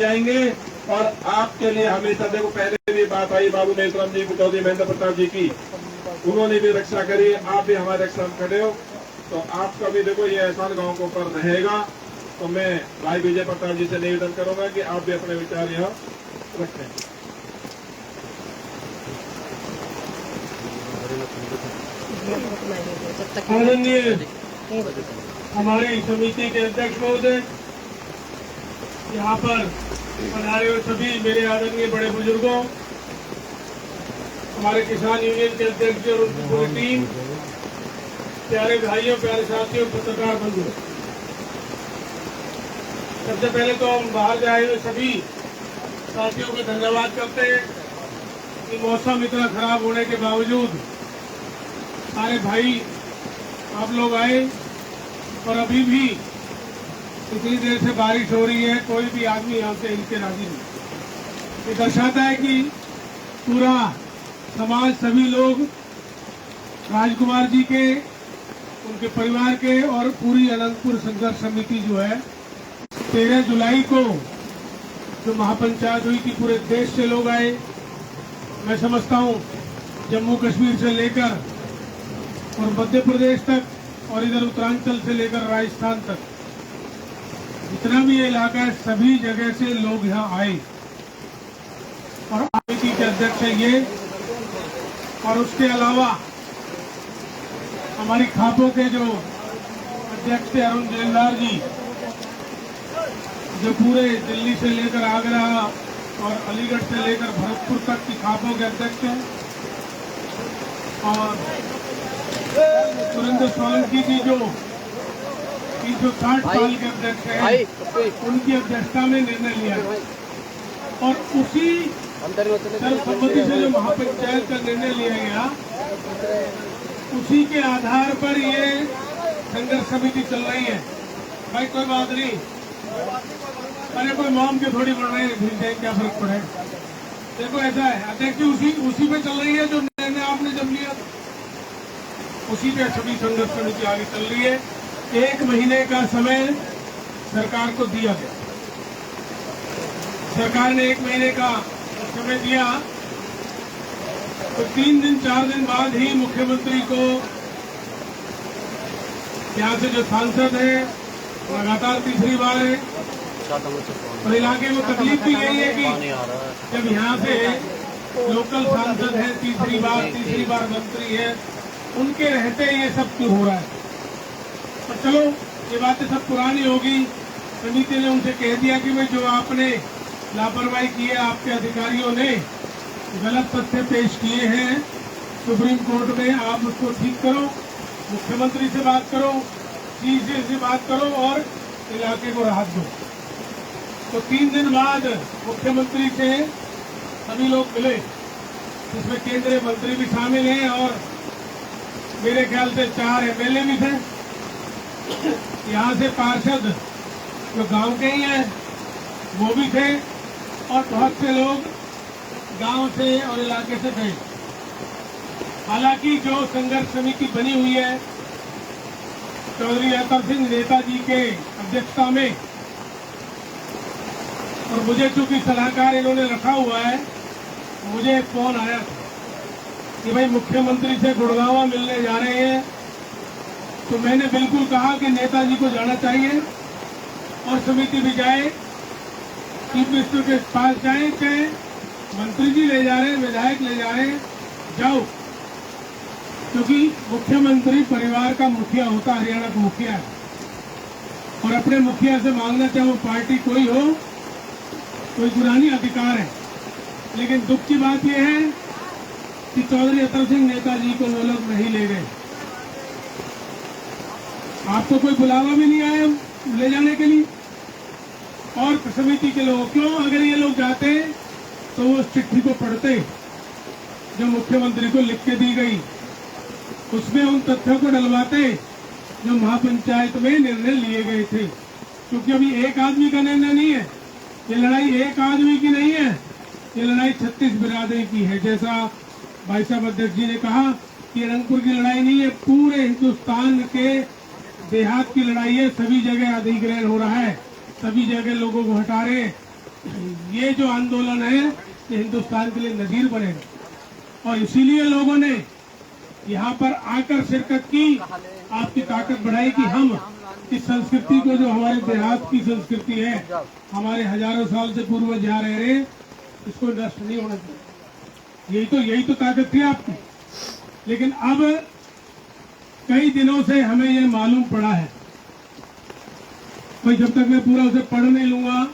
जाएंगे। और आपके लिए हमेशा देखो, पहले भी बात आई बाबू नेत्रम जी, चौधरी महेंद्र प्रताप जी की, उन्होंने भी रक्षा करी, आप भी हमारे रक्षा में खड़े हो, तो आपका भी देखो ये एहसान गांव के ऊपर रहेगा। तो मैं भाई विजय प्रताप जी से निवेदन करूंगा कि आप भी अपने विचार यहाँ रखें। आदरणीय हमारी समिति के अध्यक्ष महोदय, यहाँ पर पधारे हुए सभी मेरे आदरणीय बड़े बुजुर्गों, हमारे किसान यूनियन के अध्यक्ष और उनकी पूरी टीम, प्यारे भाइयों, प्यारे साथियों, पत्रकार बंधुओं, सबसे पहले तो हम बाहर से आए हुए सभी साथियों को धन्यवाद करते हैं कि मौसम इतना खराब होने के बावजूद सारे भाई आप लोग आए, और अभी भी इतनी देर से बारिश हो रही है, कोई भी आदमी यहाँ से इनके राजी नहीं। ये दर्शाता है कि पूरा समाज, सभी लोग राजकुमार जी के, उनके परिवार के और पूरी अनंतपुर संघर्ष समिति जो है 13 जुलाई को जो महापंचायत हुई थी, पूरे देश से लोग आए। मैं समझता हूँ जम्मू कश्मीर से लेकर और मध्य प्रदेश तक और इधर उत्तरांचल से लेकर राजस्थान तक, जितना भी ये इलाका है, सभी जगह से लोग यहाँ आए। और समिति के अध्यक्ष है ये, और उसके अलावा हमारी खापों के जो अध्यक्ष थे अरुण जेलदार जी, जो पूरे दिल्ली से लेकर आगरा और अलीगढ़ से लेकर भरतपुर तक की खापों के अध्यक्ष हैं। और सुरेंद्र सोलंकी जी जो 360 साल के अध्यक्ष हैं, उनकी अध्यक्षता में निर्णय लिया। और उसी सर्वसम्मति से जो महापंचायत का निर्णय लिया गया, उसी के आधार पर ये संघर्ष समिति चल रही है। भाई कोई बात नहीं, अरे कोई मॉम के थोड़ी बढ़ रहे हैं, क्या फर्क पड़े। देखो ऐसा है, अध्यक्ष उसी पे चल रही है जो निर्णय आपने जब लिया, उसी पे सभी संघर्ष समिति आगे चल रही है। 1 महीने का समय सरकार को दिया गया, सरकार ने 1 महीने का समय दिया, तो 3 दिन 4 दिन बाद ही मुख्यमंत्री को, यहाँ से जो सांसद है लगातार तीसरी बार है, और इलाके में तकलीफ भी यही है कि जब यहाँ से लोकल सांसद है तीसरी बार मंत्री है, उनके रहते ये सब क्यों हो रहा है। पर चलो ये बातें सब पुरानी होगी। समिति ने उनसे कह दिया कि भाई जो आपने लापरवाही की है, आपके अधिकारियों ने गलत तथ्य पेश किए हैं सुप्रीम कोर्ट में, आप उसको ठीक करो, मुख्यमंत्री से बात करो, सीजे से बात करो और इलाके को राहत दो। तो 3 दिन बाद मुख्यमंत्री से सभी लोग मिले, जिसमें केंद्रीय मंत्री भी शामिल हैं और मेरे ख्याल से 4 एमएलए भी थे। यहाँ से पार्षद जो गांव के ही हैं वो भी थे, और बहुत से लोग गांव से और इलाके से थे। हालांकि जो संघर्ष समिति बनी हुई है चौधरी अतर सिंह नेताजी के अध्यक्षता में, और मुझे चूंकि सलाहकार इन्होंने रखा हुआ है, मुझे एक फोन आया था कि भाई मुख्यमंत्री से गुड़गांव मिलने जा रहे हैं। तो मैंने बिल्कुल कहा कि नेताजी को जाना चाहिए और समिति भी जाए, चीफ मिनिस्टर के पास जाए, चाहे मंत्री जी ले जा रहे हैं, विधायक ले जा रहे हैं, जाओ। क्योंकि मुख्यमंत्री परिवार का मुखिया होता, हरियाणा का मुखिया है, और अपने मुखिया से मांगना चाहे वो पार्टी कोई हो, कोई पुरानी अधिकार है। लेकिन दुख की बात यह है कि चौधरी अतर सिंह नेताजी को वो लोग नहीं ले गए। आपको कोई बुलावा भी नहीं आया ले जाने के लिए, और समिति के लोग क्यों, अगर ये लोग जाते तो वो चिट्ठी को पढ़ते जो मुख्यमंत्री को लिख के दी गई, उसमें उन तथ्यों को डलवाते जो महापंचायत में निर्णय लिए गए थे। क्योंकि अभी एक आदमी का निर्णय नहीं है, ये लड़ाई एक आदमी की नहीं है, ये लड़ाई 36 बिरादरी की है। जैसा भाई साहब अध्यक्ष जी ने कहा कि अनंतपुर की लड़ाई नहीं है, पूरे हिंदुस्तान के देहात की लड़ाई है। सभी जगह अधिग्रहण हो रहा है, सभी जगह लोगों को हटा रहे, ये जो आंदोलन है ये हिंदुस्तान के लिए नजीर बनेगा, और इसीलिए लोगों ने यहाँ पर आकर शिरकत की, आपकी ताकत बढ़ाई कि हम इस संस्कृति को, जो हमारे देहात की संस्कृति है, हमारे हजारों साल से पूर्वज यहाँ रह रहे, इसको नष्ट नहीं होना चाहिए। यही तो ताकत थी आपकी। लेकिन अब कई दिनों से हमें ये मालूम पड़ा है, भाई जब तक मैं पूरा उसे पढ़ नहीं लूंगा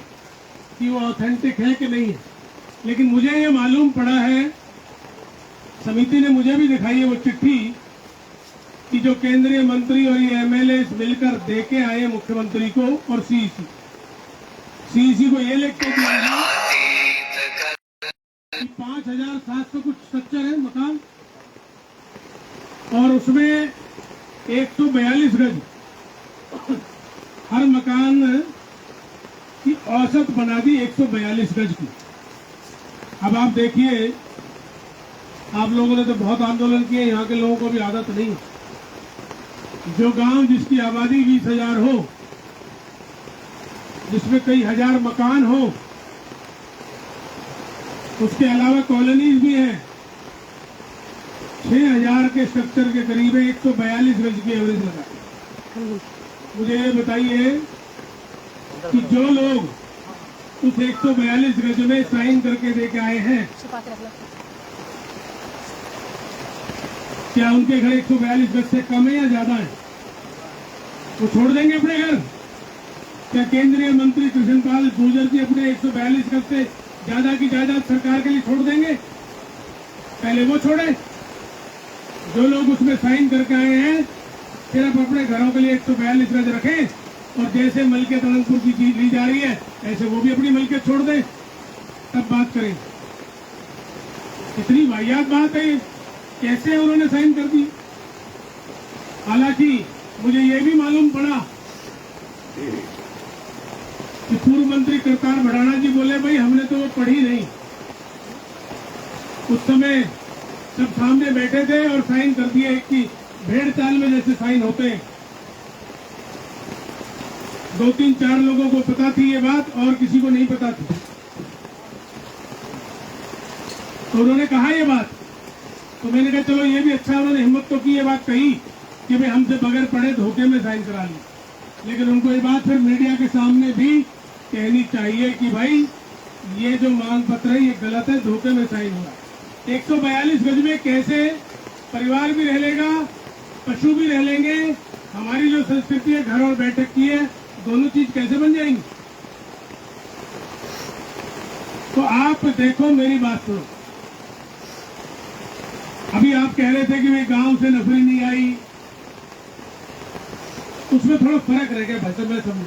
कि वो ऑथेंटिक है कि नहीं है, लेकिन मुझे ये मालूम पड़ा है, समिति ने मुझे भी दिखाई है वो चिट्ठी, कि जो केंद्रीय मंत्री और ये एमएलए मिलकर दे के आए मुख्यमंत्री को और सीईसी को ये लिख के दिया है कि 5,700 कुछ स्ट्रक्चर है मकान, और उसमें 142 गज हर मकान की औसत बना दी 142 गज की। अब आप देखिए, आप लोगों ने तो बहुत आंदोलन किए, यहाँ के लोगों को भी आदत नहीं है। जो गांव जिसकी आबादी 20,000 हो, जिसमें कई हजार मकान हो, उसके अलावा कॉलोनीज भी हैं, 6,000 के स्ट्रक्चर के करीब 142 गज की एवरेज लगा। मुझे ये बताइए कि जो लोग उस 142 गज में साइन करके देके आए हैं, क्या उनके घर 142 गज से कम है या ज्यादा है? वो छोड़ देंगे अपने घर? क्या केंद्रीय मंत्री कृष्णपाल गुर्जर जी अपने 142 गज से ज्यादा की जायदाद सरकार के लिए छोड़ देंगे? पहले वो छोड़े। जो लोग उसमें साइन करके आए हैं सिर्फ अपने घरों के लिए 142 गज रखें, और जैसे मलकियत अनंतपुर की चीज ली जा रही है ऐसे वो भी अपनी मलकियत छोड़ दें, तब बात करें। इतनी वाहियात बात है, कैसे उन्होंने साइन कर दी? हालांकि मुझे ये भी मालूम पड़ा कि पूर्व मंत्री करतार भड़ाना जी बोले, भाई हमने तो वो पढ़ी नहीं, उस समय सब सामने बैठे थे और साइन कर दिए कि भेड़ चाल में जैसे साइन होते हैं। 2-3-4 लोगों को पता थी ये बात और किसी को नहीं पता थी, तो उन्होंने कहा ये बात, तो मैंने कहा चलो ये भी अच्छा, उन्होंने हिम्मत तो की, ये बात कही कि भाई हमसे बगैर पढ़े धोखे में साइन करा ली। लेकिन उनको ये बात फिर मीडिया के सामने भी कहनी चाहिए कि भाई ये जो मांग पत्र है ये गलत है, धोखे में साइन हुआ। 142 गज में कैसे परिवार भी रह लेगा, पशु भी रह लेंगे, हमारी जो संस्कृति है घर और बैठक की है, दोनों चीज कैसे बन जाएंगी? तो आप देखो, मेरी बात सुनो। अभी आप कह रहे थे कि भाई गांव से नफरी नहीं आई, उसमें थोड़ा फर्क रह गया भाई, मैं समझू।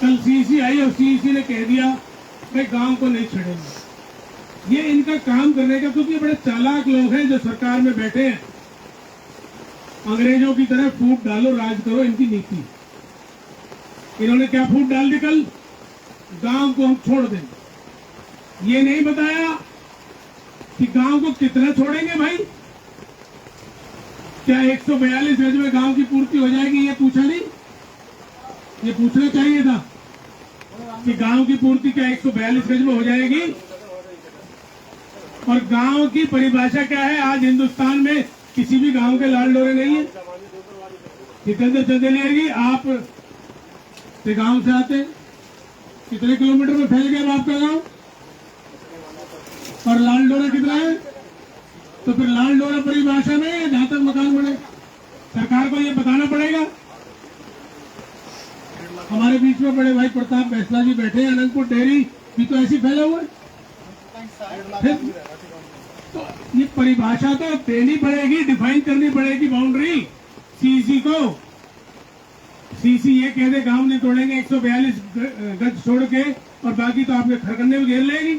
कल सीईसी आई और सीईसी ने कह दिया भाई गांव को नहीं छेड़ेंगे। ये इनका काम करने का, क्योंकि बड़े चालाक लोग हैं जो सरकार में बैठे हैं, अंग्रेजों की तरह फूट डालो राज करो, इनकी नीति। इन्होंने क्या फूट डाल दी कल? गांव को हम छोड़ देंगे। ये नहीं बताया कि गांव को कितना छोड़ेंगे भाई। क्या 142 गज में गांव की पूर्ति हो जाएगी? ये पूछा नहीं, ये पूछना चाहिए था कि गांव की पूर्ति क्या 142 गज में हो जाएगी? और गांव की परिभाषा क्या है? आज हिंदुस्तान में किसी भी गांव के लाल डोरे नहीं है। जितेंद्र चंदेलिया जी, आप गांव से आते, कितने किलोमीटर में फैल गया आपका गांव? और लाल डोरा कितना है? तो फिर लाल डोरा परिभाषा में जहां तक मकान बने, सरकार को ये बताना पड़ेगा। हमारे बीच में बड़े भाई प्रताप बैसला जी बैठे हैं, अनंतपुर डेयरी भी तो ऐसी फैला हुआ है। तो ये परिभाषा तो देनी पड़ेगी, डिफाइन करनी पड़ेगी बाउंड्री सीईसी को। सीईसी ये कह दे गांव नहीं तोड़ेंगे 142 गज छोड़ के, और बाकी तो आपके खरकन्ने में घेर लेगी।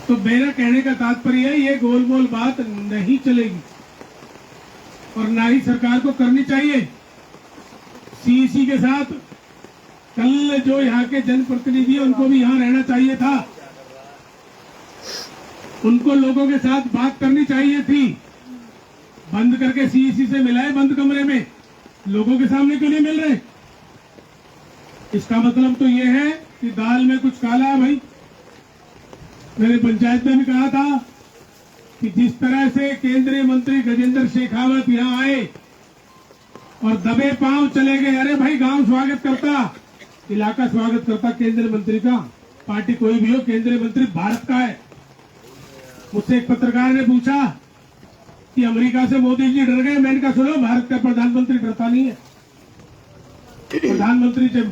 तो मेरा कहने का तात्पर्य है, ये गोल गोल बात नहीं चलेगी और ना ही सरकार को करनी चाहिए। सीईसी के साथ कल जो यहाँ के जनप्रतिनिधि है उनको भी यहाँ रहना चाहिए था, उनको लोगों के साथ बात करनी चाहिए थी। बंद करके सीईसी से मिलाए बंद कमरे में, लोगों के सामने क्यों नहीं मिल रहे? इसका मतलब तो ये है कि दाल में कुछ काला है भाई। मैंने पंचायत में भी कहा था कि जिस तरह से केंद्रीय मंत्री गजेंद्र शेखावत यहाँ आए और दबे पांव चले गए, अरे भाई गांव स्वागत करता, इलाका स्वागत करता केंद्रीय मंत्री का, पार्टी कोई भी हो, केंद्रीय मंत्री भारत का है। मुझसे एक पत्रकार ने पूछा कि अमेरिका से मोदी जी डर गए। मैंने कहा सुनो, भारत का प्रधानमंत्री डरता नहीं है। प्रधानमंत्री चाहे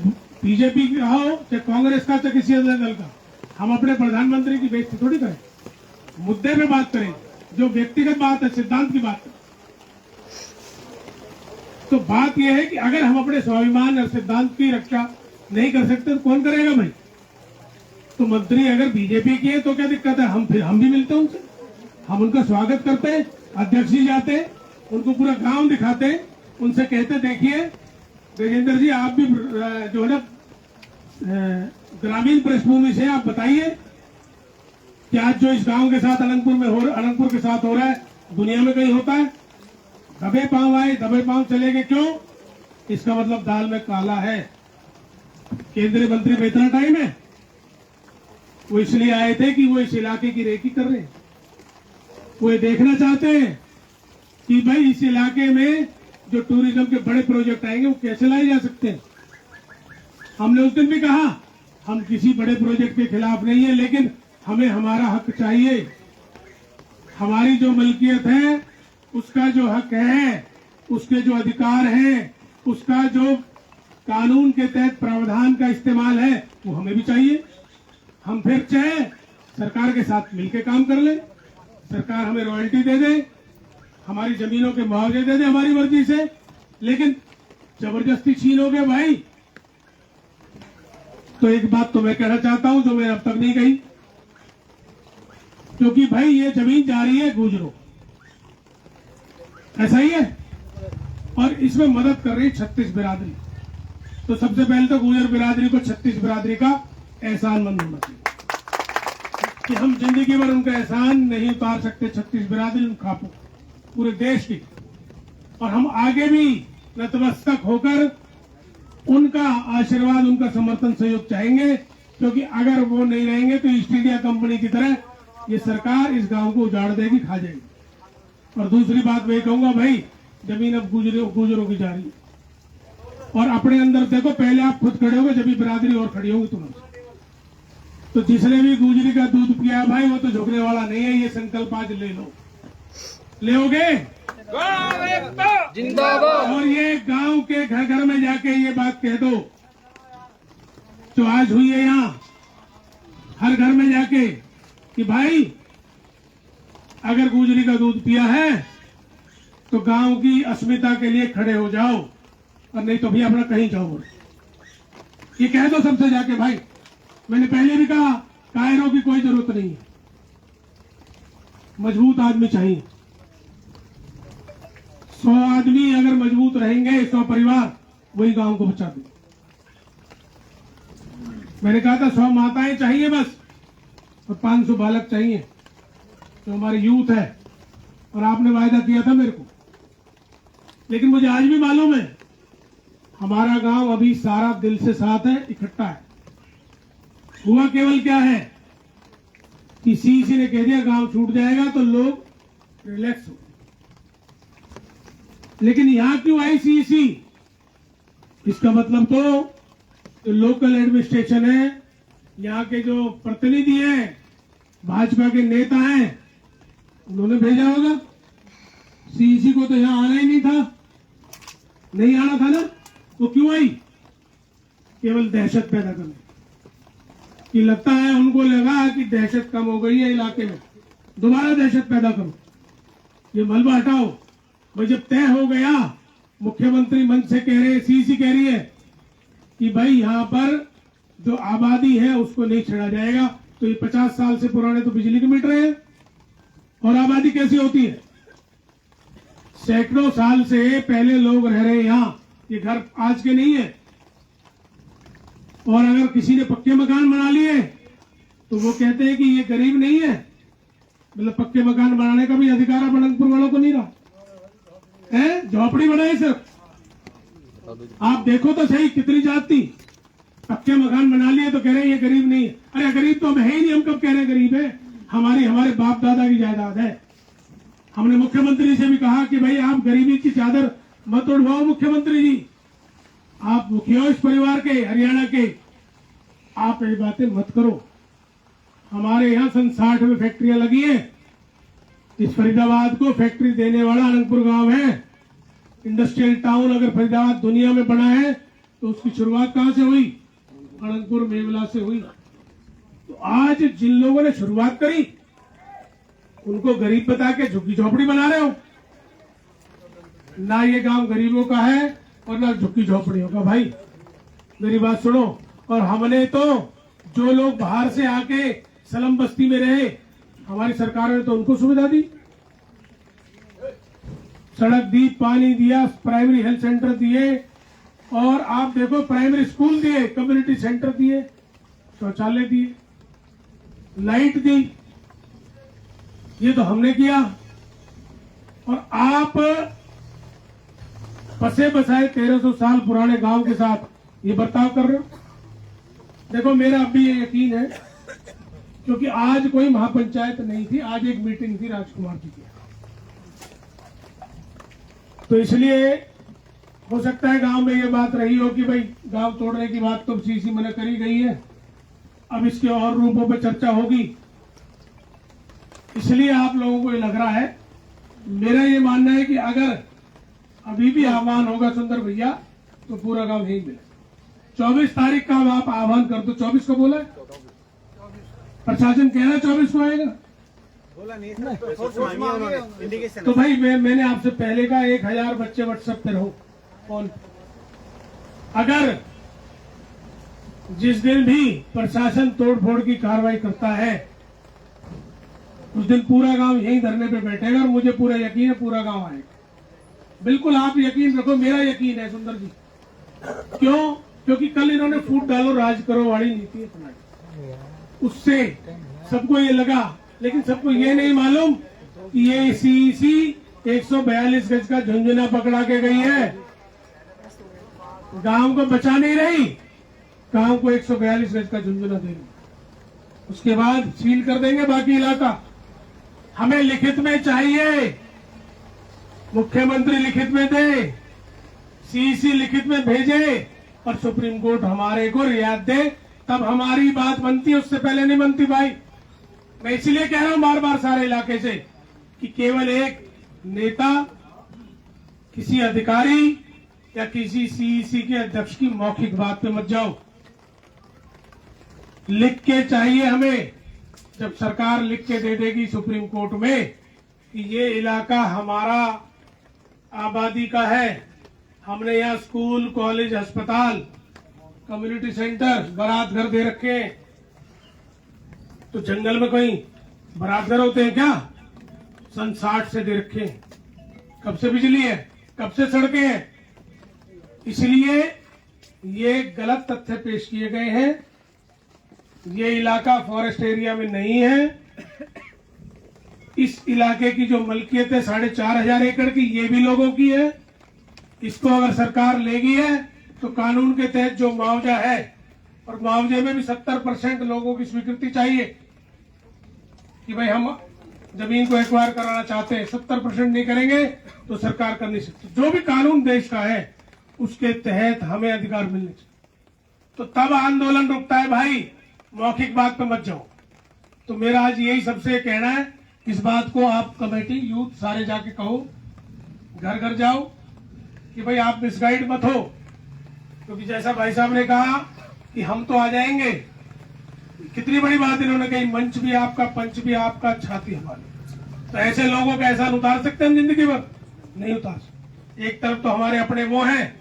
बीजेपी का हो, चाहे कांग्रेस का, चाहे किसी अन्य दल का, हम अपने प्रधानमंत्री की बेइज्जती थोड़ी करें। मुद्दे पे बात करें, जो व्यक्तिगत बात है, सिद्धांत की बात है। तो बात यह है कि अगर हम अपने स्वाभिमान और सिद्धांत की रक्षा नहीं कर सकते तो कौन करेगा भाई? तो मंत्री अगर बीजेपी की है तो क्या दिक्कत है? हम भी मिलते हैं उनसे, हम उनका स्वागत करते हैं, अध्यक्ष जी जाते हैं, उनको पूरा गांव दिखाते हैं, उनसे कहते देखिए गजेंद्र जी आप भी जो है ना ग्रामीण पृष्ठभूमि से, आप बताइए कि आज जो इस गांव के साथ अलंगपुर के साथ हो रहा है दुनिया में कहीं होता है? दबे पांव आए, दबे पांव चले गए, क्यों? इसका मतलब दाल में काला है। केंद्रीय मंत्री में इतना टाइम है? वो इसलिए आए थे कि वो इस इलाके की रेकी कर रहे हैं। वो ये देखना चाहते हैं कि भाई इस इलाके में जो टूरिज्म के बड़े प्रोजेक्ट आएंगे वो कैसे लाए जा सकते हैं। हमने उस दिन भी कहा हम किसी बड़े प्रोजेक्ट के खिलाफ नहीं है, लेकिन हमें हमारा हक चाहिए। हमारी जो मलकियत है उसका जो हक है, उसके जो अधिकार हैं, उसका जो कानून के तहत प्रावधान का इस्तेमाल है वो हमें भी चाहिए। हम फिर चाहे सरकार के साथ मिलकर काम कर ले, सरकार हमें रॉयल्टी दे दे, हमारी जमीनों के मुआवजे दे दे हमारी मर्जी से, लेकिन जबरदस्ती छीनोगे भाई। तो एक बात तो मैं कहना चाहता हूं जो मैंने अब तक नहीं कही, क्योंकि भाई ये जमीन जा रही है गुजरों, ऐसा ही है, और इसमें मदद कर रही 36 बिरादरी। तो सबसे पहले तो गुजर बिरादरी को 36 बिरादरी का एहसानमंद होना चाहिए कि हम जिंदगी भर उनका एहसान नहीं उतार सकते। 36 बिरादरी उनका पूरे देश की, और हम आगे भी नतमस्तक होकर उनका आशीर्वाद, उनका समर्थन, सहयोग चाहेंगे, क्योंकि अगर वो नहीं रहेंगे तो ईस्ट इंडिया कंपनी की तरह ये सरकार इस गांव को उजाड़ देगी, खा जाएगी। और दूसरी बात मैं कहूंगा भाई, जमीन अब गुजरों की जा रही है, और अपने अंदर देखो, पहले आप खुद खड़े होगे जब भी बिरादरी और खड़ी होगी तुम्हारे। तो जिसने भी गुजरी का दूध पिया भाई वो तो झुकने वाला नहीं है। ये संकल्प आज ले लो, लेओगे जिंदाबाद। और ये गांव के घर घर में जाके ये बात कह दो जो आज हुई है यहाँ, हर घर में जाके कि भाई अगर गुजरी का दूध पिया है तो गांव की अस्मिता के लिए खड़े हो जाओ, और नहीं तो भी अपना कहीं जाओ। ये कह दो सबसे जाके भाई। मैंने पहले भी कहा कायरों की कोई जरूरत नहीं है, मजबूत आदमी चाहिए। 100 आदमी अगर मजबूत रहेंगे, 100 परिवार, वही गांव को बचा देंगे। मैंने कहा था 100 माताएं चाहिए बस, और 500 बालक चाहिए जो हमारे यूथ है, और आपने वायदा किया था मेरे को। लेकिन मुझे आज भी मालूम है हमारा गांव अभी सारा दिल से साथ है, इकट्ठा है। हुआ केवल क्या है कि सीईसी ने कह दिया गांव छूट जाएगा तो लोग रिलैक्स हो। लेकिन यहां क्यों आई सीईसी? इसका मतलब तो जो लोकल एडमिनिस्ट्रेशन है, यहाँ के जो प्रतिनिधि हैं, भाजपा के नेता हैं, उन्होंने भेजा होगा। सीईसी को तो यहाँ आना ही नहीं था, नहीं आना था ना, तो क्यों आई? केवल दहशत पैदा करने कि लगता है उनको लगा कि दहशत कम हो गई है इलाके में, दोबारा दहशत पैदा करो, ये मलबा हटाओ। भाई जब तय हो गया, मुख्यमंत्री मंच से कह रहे, सीईसी कह रही है कि भाई यहाँ पर जो आबादी है उसको नहीं छेड़ा जाएगा, तो ये 50 साल से पुराने तो बिजली के मीटर हैं, और आबादी कैसी होती है? सैकड़ों साल से पहले लोग रह रहे हैं यहाँ, ये घर आज के नहीं है। और अगर किसी ने पक्के मकान बना लिए तो वो कहते हैं कि ये गरीब नहीं है, मतलब पक्के मकान बनाने का भी अधिकार अब अनंतपुर वालों को नहीं रहा है, झोपड़ी बनाई सिर्फ। आप देखो तो सही कितनी जात थी, पक्के मकान बना लिए तो कह रहे हैं ये गरीब नहीं है। अरे गरीब तो हम है ही नहीं, हम कब कह रहे हैं गरीब है? हमारे बाप दादा की जायदाद है। हमने मुख्यमंत्री से भी कहा कि भाई आप गरीबी की चादर मत उड़वाओ मुख्यमंत्री जी, आप मुखिया इस परिवार के, हरियाणा के, आप ये बातें मत करो। हमारे यहाँ सन 60 में फैक्ट्रियां लगी है। इस फरीदाबाद को फैक्ट्री देने वाला अनंतपुर गांव है। इंडस्ट्रियल टाउन अगर फरीदाबाद दुनिया में बना है तो उसकी शुरुआत कहां से हुई? अनंतपुर मेवला से हुई। तो आज जिन लोगों ने शुरुआत करी उनको गरीब बता के झुग्गी झोपड़ी बना रहे हो। ना ये गांव गरीबों का है और ना झुग्गी झोपड़ियों का। भाई मेरी बात सुनो। और हमने तो जो लोग बाहर से आके सलम बस्ती में रहे, हमारी सरकार ने तो उनको सुविधा दी, सड़क दी, पानी दिया, प्राइमरी हेल्थ सेंटर दिए, और आप देखो प्राइमरी स्कूल दिए, कम्युनिटी सेंटर दिए, शौचालय दिए, लाइट दी। ये तो हमने किया। और आप बसे बसाए 1300 साल पुराने गांव के साथ ये बर्ताव कर रहे हो। देखो मेरा अब भी ये यकीन है, क्योंकि आज कोई महापंचायत नहीं थी, आज एक मीटिंग थी राजकुमार जी की, तो इसलिए हो सकता है गांव में ये बात रही हो कि भाई गांव तोड़ने की बात तो सीसी मना करी गई है, अब इसके और रूपों पे चर्चा होगी, इसलिए आप लोगों को ये लग रहा है। मेरा ये मानना है कि अगर अभी भी आह्वान होगा सुंदर भैया तो पूरा गांव यही मिले। 24 तारीख का आप आह्वान कर दो। 24 को बोला है प्रशासन, कह रहा है 24 को आएगा, बोला नहीं था। तो भाई मैंने आपसे पहले का 1000 बच्चे व्हाट्सएप पे रहो कौन। अगर जिस दिन भी प्रशासन तोड़फोड़ की कार्रवाई करता है उस दिन पूरा गांव यहीं धरने पे बैठेगा, और मुझे पूरा यकीन है पूरा गांव आएगा। बिल्कुल आप यकीन रखो, मेरा यकीन है सुंदर जी। क्यों? क्योंकि कल इन्होंने फूट डालो राज करो वाली नीति अपनाई, उससे सबको ये लगा, लेकिन सबको ये नहीं मालूम कि ये सीईसी 142 गज का झुंझुना पकड़ा के गई है, गांव को बचा नहीं रही, गांव को 142 गज का झुंझुना दे रही। उसके बाद सील कर देंगे बाकी इलाका। हमें लिखित में चाहिए, मुख्यमंत्री लिखित में दे, सीईसी लिखित में भेजे, और सुप्रीम कोर्ट हमारे को रियायत दे, तब हमारी बात बनती है, उससे पहले नहीं बनती भाई। मैं इसलिए कह रहा हूं बार बार सारे इलाके से कि केवल एक नेता, किसी अधिकारी या किसी सीईसी के अध्यक्ष की मौखिक बात पे मत जाओ, लिख के चाहिए हमें। जब सरकार लिख के दे देगी सुप्रीम कोर्ट में कि ये इलाका हमारा आबादी का है, हमने यहाँ स्कूल, कॉलेज, अस्पताल, कम्युनिटी सेंटर, बारात घर दे रखे, तो जंगल में कोई बारात घर होते हैं क्या? सन 60 से दे रखे। कब से बिजली है, कब से सड़कें हैं? इसलिए ये गलत तथ्य पेश किए गए हैं। ये इलाका फॉरेस्ट एरिया में नहीं है। इस इलाके की जो मलकियत है 4500 एकड़ की, ये भी लोगों की है। इसको अगर सरकार लेगी है तो कानून के तहत जो मुआवजा है, और मुआवजे में भी 70% लोगों की स्वीकृति चाहिए कि भाई हम जमीन को एक्वायर कराना चाहते हैं। 70% नहीं करेंगे तो सरकार कर नहीं सकती। जो भी कानून देश का है उसके तहत हमें अधिकार मिलने चाहिए, तो तब आंदोलन रुकता है भाई, मौखिक बात पे मत जाओ। तो मेरा आज यही सबसे कहना है, इस बात को आप कमेटी, यूथ सारे जाके कहो, घर घर जाओ कि भाई आप मिसगाइड मत हो, क्योंकि जैसा भाई साहब ने कहा कि हम तो आ जाएंगे, कितनी बड़ी बात इन्होंने कही, मंच भी आपका, पंच भी आपका, छाती हमारी। तो ऐसे लोगों का एहसान उतार सकते हैं हम जिंदगी भर? नहीं उतार सकते। एक तरफ तो हमारे अपने वो हैं,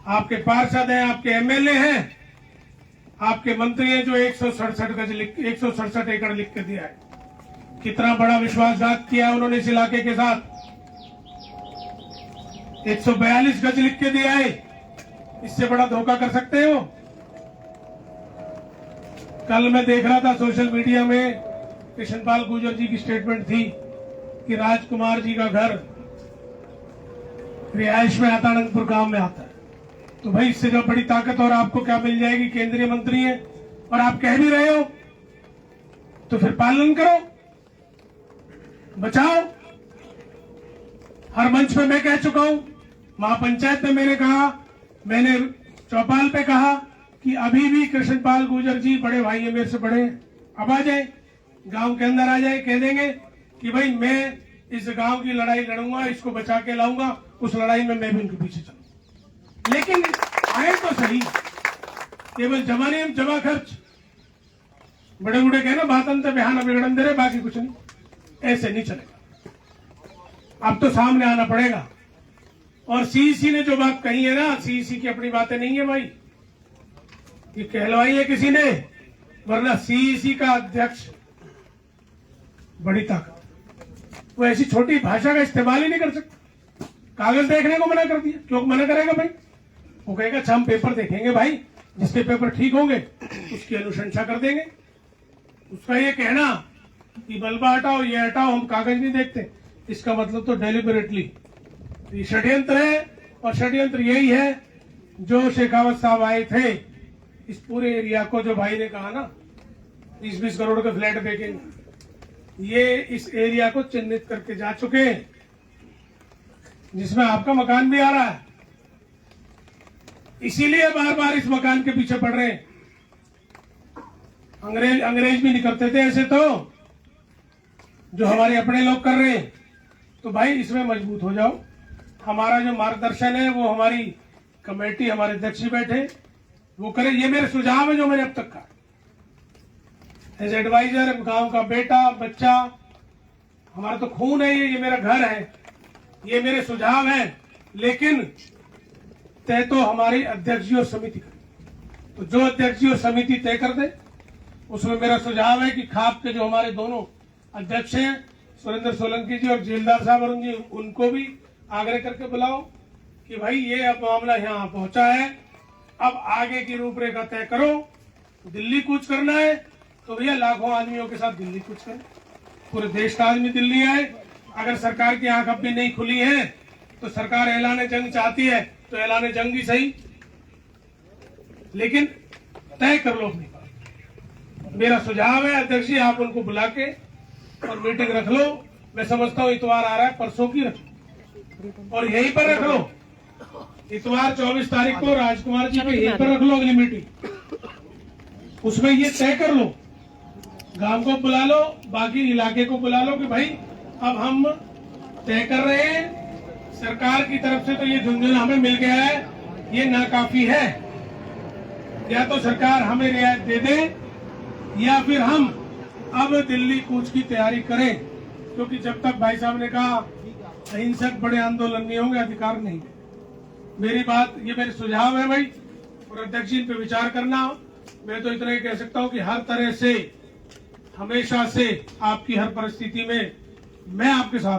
आपके पार्षद हैं, आपके एमएलए हैं, आपके मंत्री हैं जो 167 एकड़ लिख के दिया है। कितना बड़ा विश्वासघात किया उन्होंने इस इलाके के साथ। 142 गज लिख के दिया है, इससे बड़ा धोखा कर सकते हो? कल मैं देख रहा था सोशल मीडिया में, कृष्णपाल गुर्जर जी की स्टेटमेंट थी कि राजकुमार जी का घर रिहायश में आता, अनंतपुर गांव में आता है। तो भाई इससे जो बड़ी ताकत और आपको क्या मिल जाएगी? केंद्रीय मंत्री है और आप कह भी रहे हो तो फिर पालन करो, बचाओ। हर मंच पे मैं कह चुका हूं, महापंचायत में मैंने कहा, मैंने चौपाल पे कहा कि अभी भी कृष्णपाल गुर्जर जी बड़े भाई है, मेरे से बड़े, अब आ जाए, गांव के अंदर आ जाए, कह देंगे कि भाई मैं इस गांव की लड़ाई लड़ूंगा, इसको बचा के लाऊंगा, उस लड़ाई में मैं भी उनके पीछे चलूंगा। लेकिन आए तो सही, केवल जमा नहीं, जमा खर्च, बड़े बूढ़े कहना बात अंत बिहान बिगड़न दे रहे, बाकी कुछ नहीं, ऐसे नहीं चलेगा। अब तो सामने आना पड़ेगा। और सीईसी ने जो बात कही है ना, सीईसी की अपनी बातें नहीं है भाई, ये कहलवाई है किसी ने, वरना सीईसी का अध्यक्ष बड़ी ताकत, वो ऐसी छोटी भाषा का इस्तेमाल ही नहीं कर सकता। कागज देखने को मना कर दिया, क्यों मना करेगा भाई? वो कहेगा अच्छा हम पेपर देखेंगे भाई, जिसके पेपर ठीक होंगे उसकी अनुशंसा कर देंगे। उसका ये कहना कि मलबा हटाओ, ये हटाओ, हम कागज नहीं देखते, इसका मतलब तो डेलिबरेटली ये षड्यंत्र है। और षड्यंत्र यही है जो शेखावत साहब आए थे, इस पूरे एरिया को, जो भाई ने कहा ना 20-20 करोड़ के फ्लैट देखेंगे, ये इस एरिया को चिन्हित करके जा चुके हैं, जिसमें आपका मकान भी आ रहा है। इसीलिए बार बार इस मकान के पीछे पड़ रहे हैं। अंग्रेज भी नहीं करते थे ऐसे, तो जो हमारे अपने लोग कर रहे हैं। तो भाई इसमें मजबूत हो जाओ। हमारा जो मार्गदर्शन है वो हमारी कमेटी, हमारे अध्यक्ष जी बैठे, वो करें। ये मेरे सुझाव है जो मैंने अब तक कहा एज एडवाइजर, गांव का बेटा बच्चा, हमारा तो खून है, ये मेरा घर है, ये मेरे सुझाव है। लेकिन तय तो हमारी अध्यक्ष जी और समिति करे। तो जो अध्यक्ष जी और समिति तय कर दे, उसमें मेरा सुझाव है कि खाप के जो हमारे दोनों अध्यक्ष हैं, सुरेंद्र सोलंकी जी और जेलदार साहब अरुण जी, उनको भी आग्रह करके बुलाओ कि भाई ये अब मामला यहाँ पहुंचा है, अब आगे की रूपरेखा तय करो। दिल्ली कूच करना है तो भैया लाखों आदमियों के साथ दिल्ली कूच करें, पूरे देश का आदमी दिल्ली आए। अगर सरकार की आंख अब भी नहीं खुली है तो सरकार ऐलान जंग चाहती है तो ऐलान जंग भी सही, लेकिन तय कर लो अपनी बात। मेरा सुझाव है अध्यक्ष जी, आप उनको बुला के और मीटिंग रख लो। मैं समझता हूँ इतवार आ रहा है, परसों की रख लो और यहीं पर रख लो। इतवार 24 तारीख को राजकुमार जी को यहीं पर रख लो अगली मीटिंग। उसमें ये तय कर लो, गांव को बुला लो, बाकी इलाके को बुला लो कि भाई अब हम तय कर रहे हैं, सरकार की तरफ से तो ये झुंझुन हमें मिल गया है, ये नाकाफी है, या तो सरकार हमें रियायत दे दे या फिर हम अब दिल्ली कूच की तैयारी करें। क्योंकि जब तक भाई साहब ने कहा अहिंसक बड़े आंदोलन नहीं होंगे, अधिकार नहीं। मेरी बात, ये मेरे सुझाव है भाई, और अध्यक्ष जी इन पे विचार करना। मैं तो इतना ही कह सकता हूँ कि हर तरह से, हमेशा से, आपकी हर परिस्थिति में मैं आपके साथ